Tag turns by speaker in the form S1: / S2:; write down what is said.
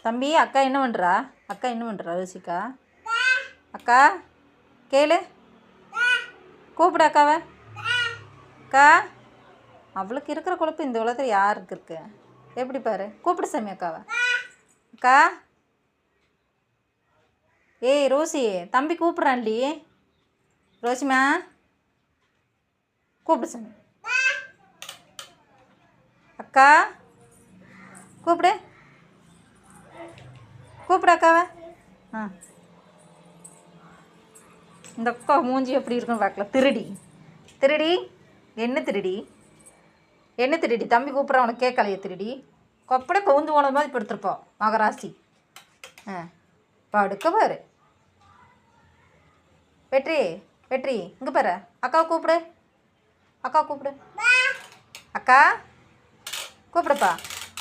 S1: தம்பி அக்கா என்ன பண்ணுறா? அக்கா என்ன பண்ணுறா? ரோசிக்கா அக்கா கேளு, கூப்பிடு அக்காவை. அக்கா அவளுக்கு இருக்கிற குழப்பம் இந்த உலகத்தில் யாருக்கு இருக்கு? எப்படி பாரு, கூப்பிடு சாமி அக்காவை. அக்கா ஏய் ரோசி, தம்பி கூப்பிட்றான்டி. ரோசிமா கூப்பிடு சாமி. அக்கா கூப்பிடு, கூப்பிடு அக்காவை. ஆ இந்த அக்கா மூஞ்சி எப்படி இருக்குன்னு பார்க்கலாம். திருடி திருடி என்ன திருடி என்ன திருடி? தம்பி கூப்பிட்ற அவனுக்கு கேட்கலையே திருடி. கொப்படை கவுந்து போனது மாதிரி படுத்துருப்போம் மகராசி. ஆ படுக்க பாரு. வெற்றி வெற்றி இங்கே பாரு, அக்காவை கூப்பிடு, அக்கா கூப்பிடு, அக்கா கூப்பிடுப்பா.